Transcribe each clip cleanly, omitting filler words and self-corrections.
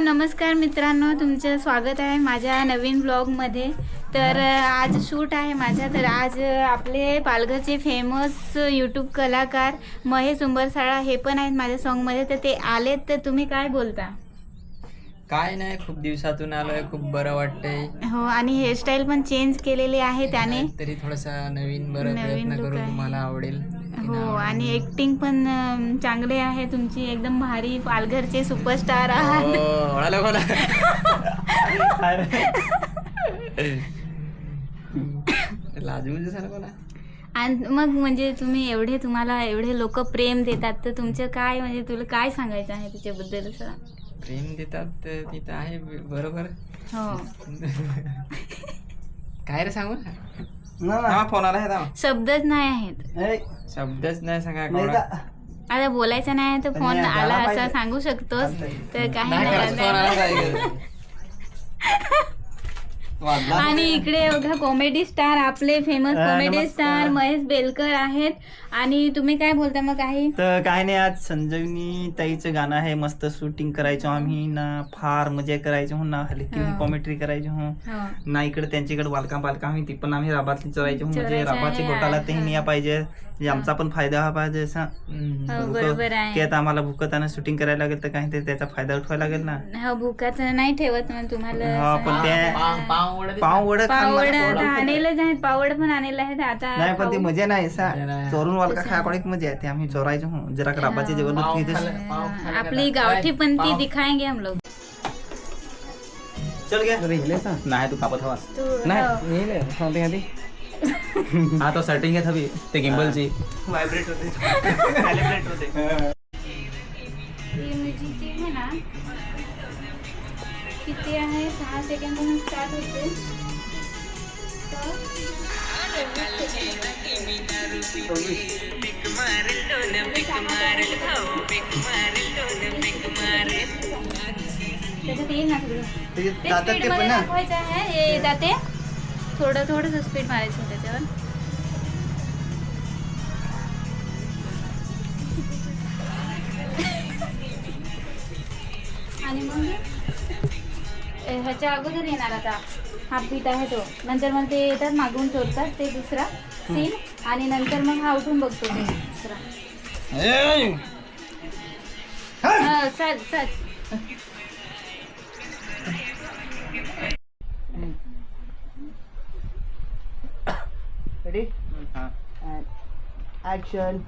नमस्कार मित्रांनो, तुमचं स्वागत आहे माझ्या नवीन ब्लॉगमध्ये। तर आज शूट आहे माझा। तर आज आपले पालघरचे फेमस यूट्यूब कलाकार महेश उंबरसाळा हे पण आहेत माझ्या सॉन्गमध्ये। तर ते आलेत, तर तुम्ही काय बोलता? काय नाही, खूप दिवसातून आलोय, खूप बरं वाटतंय। हो, आणि हेअरस्टाईल पण चेंज केलेली आहे त्याने, तरी थोडासा नवीन प्रयत्न look करू, आहे। तुम्हाला आवडेल। हो, आणि ऍक्टिंग पण चांगली आहे तुमची, एकदम भारी। पालघरचे सुपरस्टार आहात। आणि मग म्हणजे तुम्हाला एवढे लोक प्रेम देतात, तर तुमचं काय म्हणजे तुला काय सांगायचं आहे त्याच्याबद्दल? प्रेम देतात तिथं आहे, बरोबर। हो, काय रे सांगू ना, फोन आला आहे, शब्दच नाही आहेत, शब्दच नाही सांगा। आता बोलायचं नाही तर फोन आला असं सांगू शकतोस, तर काही नाही। आणि इकडे बघा, कॉमेडी स्टार, आपले फेमस कॉमेडी स्टार महेश बेलकर आहेत। आणि तुम्ही काय बोलता मग? काही तर काय नाही, आज संजीवनी ताईचं गाणं आहे, मस्त शूटिंग करायचो आम्ही ना, फार मजा करायचो हो ना, हलकी कॉमेंट्री करायचो हो ना। इकडे त्यांच्याकडे बालका आम्ही ती पण आम्ही राबातली चरायचो हो, म्हणजे राबाचे गोटाला तेही नाही पाहिजे, म्हणजे आमचा पण फायदा हा पाहिजे असा। बरोबर आहे की आता आम्हाला भुकताना शूटिंग करायला लागेल, तर काहीतरी त्याचा फायदा उठवायला लागेल ना। हो, भुकाच नाही ठेवत मग तुम्हाला। पण त्या पाववड आणलेच आहेत, पावड पण आणलेले आहेत आता। नाही, पण ती मजा नाही असा चोरून वालका खाया कोणीच मजा आहे, ते आम्ही चोरायचो हो, जरा राबाचे जेवण आपली गावठी पण ती दिखाएंगे हम लोग। चल गया नाही, तू कापत हवास नाही हा, तो सेटिंग आहे हवी ते गिम्बलची, व्हायब्रेट होते, कॅलिब्रेट होते। म्युझिक आहे ना, किती आहे? 6 सेकंड स्टार्ट होते। त्याच्यात येईल ना सगळं, दाखवायचं आहे, हे जाते थोडं स्पीड मारायचं त्याच्यावर। आणि मग ह्याच्या अगोदर येणार आता हा बीट आहे तो, नंतर मग ते येतात मागून चोरतात, ते दुसरा सीन, आणि नंतर मग हा उठून बघतो ते दुसरा। सच रेडी, ऍक्शन।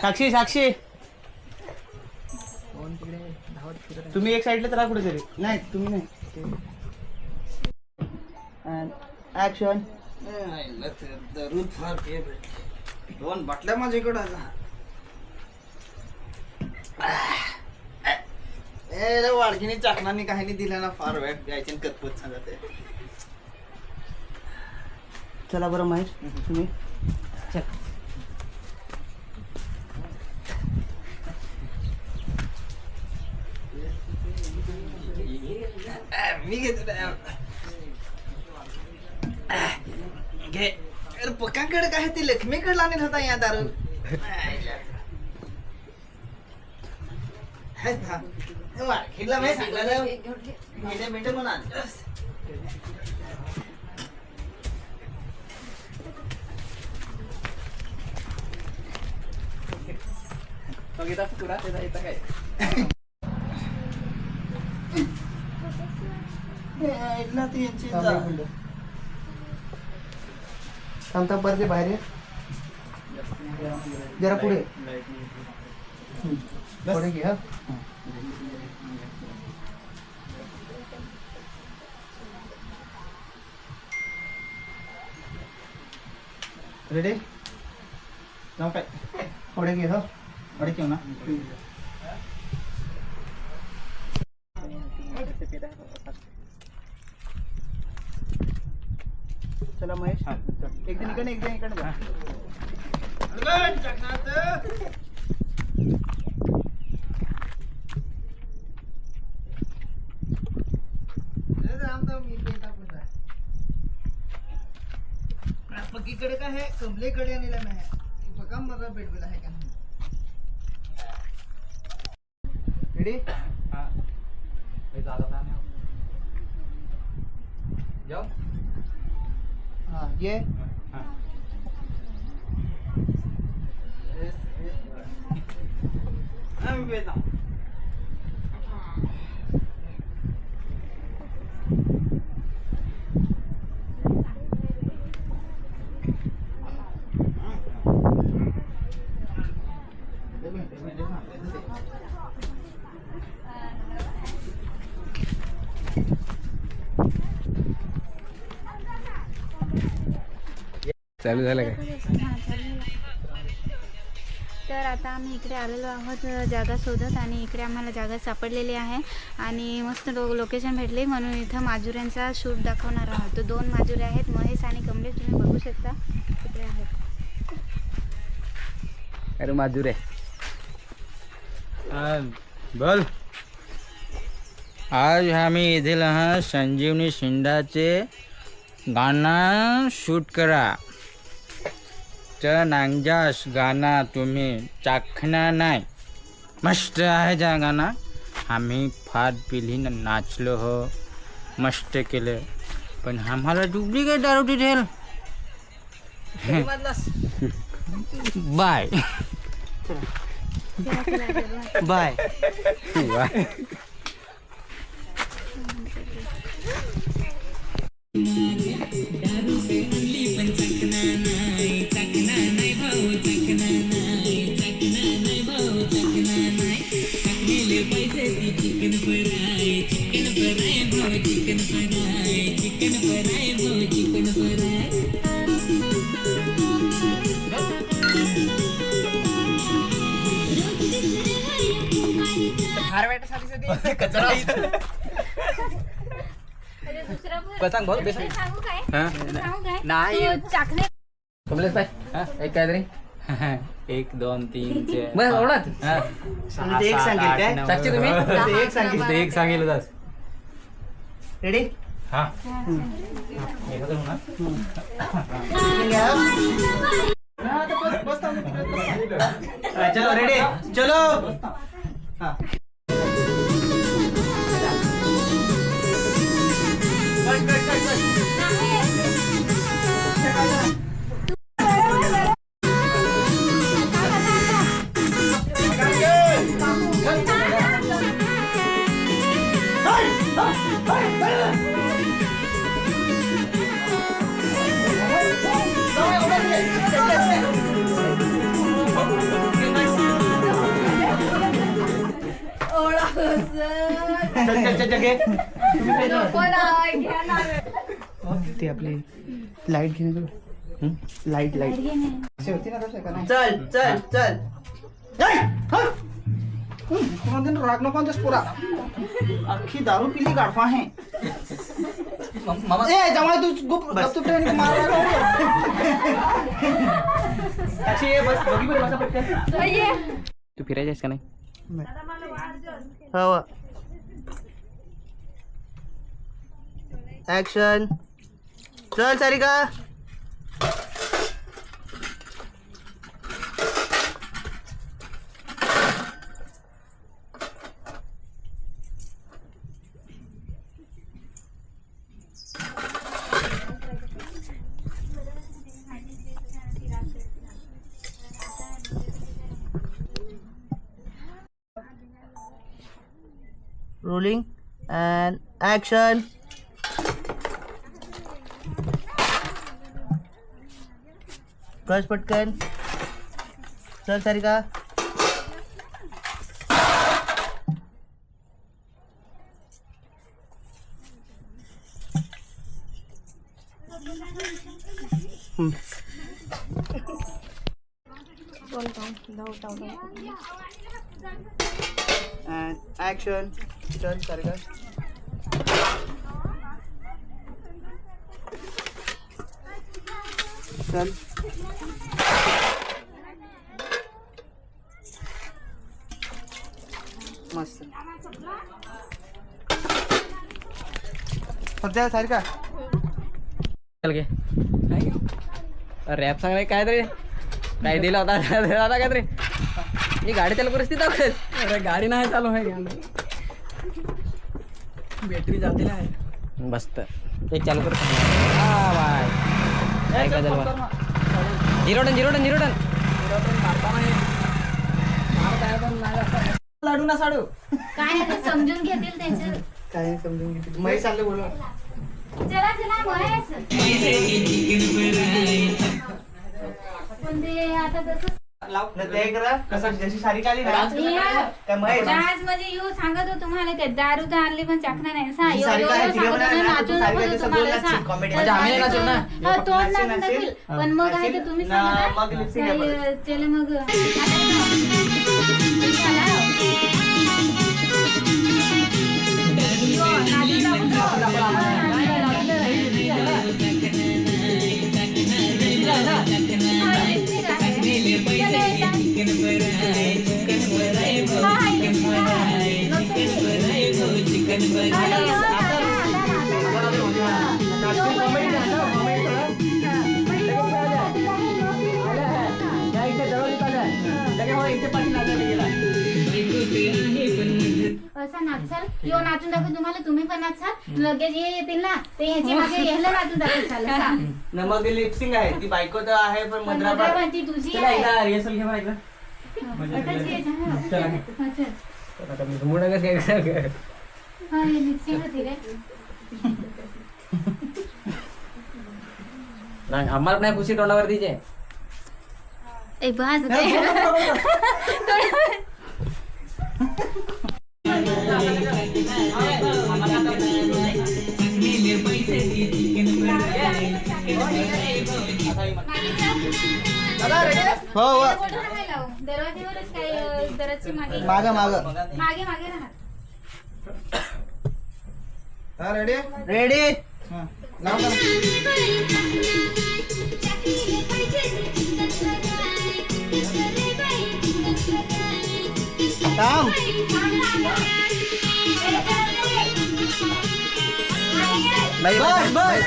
साक्षी तुम्ही एक साईडला तर कुठे तरी नाही, तुम्ही नाही। ऍक्शन। दोन बाटल्या माझ्याकडे वाडकीने चाकणाने काही दिल्या ना, फार वेळ द्यायचे कतपत सांगत आहे। चला बरं महेश, तुम्ही चल। मी घेतो घे। अरे पक्कांकडे काय ते लक्ष्मीकडे लावून होता या दारू वाडकीला मी सांगला भेटे म्हणा। थांबता परत बाहेर जरा पुढे पुढे घे। रेडी, जाऊ काय पुढे घे, हो पुढे घेऊ ना। चला महेश, एक दिन इकडे जा। पक्कीकडे काय आहे, कमलेकडे आणलेला नाही, बघा मला भेटलेला आहे का नाही। रेडी जाओ हाँ ये चालू झालं काय? तर आता आम्ही इकडे आलेलो आहोत जागा शोधत आणि इकडे आम्हाला जागा सापडलेली आहे आणि मस्त लोकेशन भेटले म्हणून इथं माजुऱ्यांचा शूट दाखवणार आहोत. तो 2 माजुरे आहेत, महेश आणि कमलेश, तुम्ही बघू शकता इकडे आहेत. अरे माधुरे बोल. आज आम्ही येथील संजीवनी शिंदाचे गाणं शूट करा. तर नांजास गाणं तुम्ही चाखणार नाही. मस्त आहे त्या गाणं. आम्ही फार पिढीनं नाचलो हो, मस्त केलं, पण आम्हाला डुप्लिकेट दारू दिसेल. Bye bye bye. कचरा सांग भाऊ बेस सांगू काय? हां सांगू काय? नाही. तो चाकणे कमलेश भाई हां एक काय तरी 1 2 3 4 बस एवढाच. हां एक सांगेल काय? साक्षी तुम्ही एक सांगेल. एक सांगेल दास. रेडी हां चलो रेडी चलो हाँ कट कट कट कट ते आपली लाईट घेऊन लाईट लाईट चल चल चल राग नको पुरा अख्खी दारू पिली गाडफा आहे मामा ए जमाय तू गुप गपचूप ठेवून मार अशी ये बस दोघी पण बसा पटकन तू फिरायचेस का नाही? हवा ऍक्शन चल सारिका rolling and action बस पटकन चल सारिका and action चल सारिका चल मस्त सध्या सारिका चल घे रॅप सांग काय तरी काय दिला होता काहीतरी ही गाडी चालू परिस्थिती दाखवत. अरे गाडी नाही चालू आहे बॅटरी जाते नाही. मस्त एक चालू कर. हा बाय काय काय झालं बा. झिरो टन मारता नाही. लाडू ना साडू काय आहे ते समजून घेतील त्यांचे. काय समजून घेते महेश चालले बोलवा. चला महेश. पण ते आता तसं कसं जशी सारी काढली ना त्या महेश आज मध्ये येऊ सांगत होतो तुम्हाला ते दारू तर आणली पण चाकणा नाही सा ही सारी काय तिघं म्हणाले ना, तू सारी काय कसं बोलला ची, comedy म्हणजे आम्ही नाही नाचू ना. हा तोंड नाचून दाखवील. पण मग आहे ते तुम्ही ना, सांगा मग lip sync आहे परत. त्याला मग असा नाचाल यो नाचून दाखव तुम्हाला. तुम्ही पण नाचाल लगेच हे येतील ना ते ह्याची मागे ह्याला नाचून दाखवशाल. मग लिपसिंग आहे ती बायको तर आहे पण मद्राबाद ती तुझी चला आहे. एकदा रिहर्सल घे मला एकदा. अटाची आहे, चला. अच्छा. काय हा हे मिक्सिंग होती रे. नाही आम्हाला नाही खुशी तोंडावरतीच आहे. एक बाज हो हो दरवाजेवरच काय दरवाजची मागे माग माग मागे मागे राहा. रेडी रेडी थांब बस बस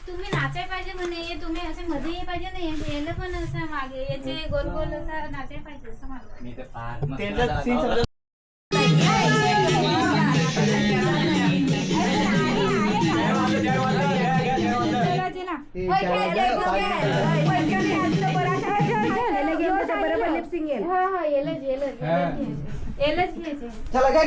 तुम्ही नाचाय पाहिजे म्हणे. तुम्ही असे मध्ये ये पाहिजे नाही याला पण असं मागे याचे गोल गोल असं नाचाय पाहिजे असं मला. चला काय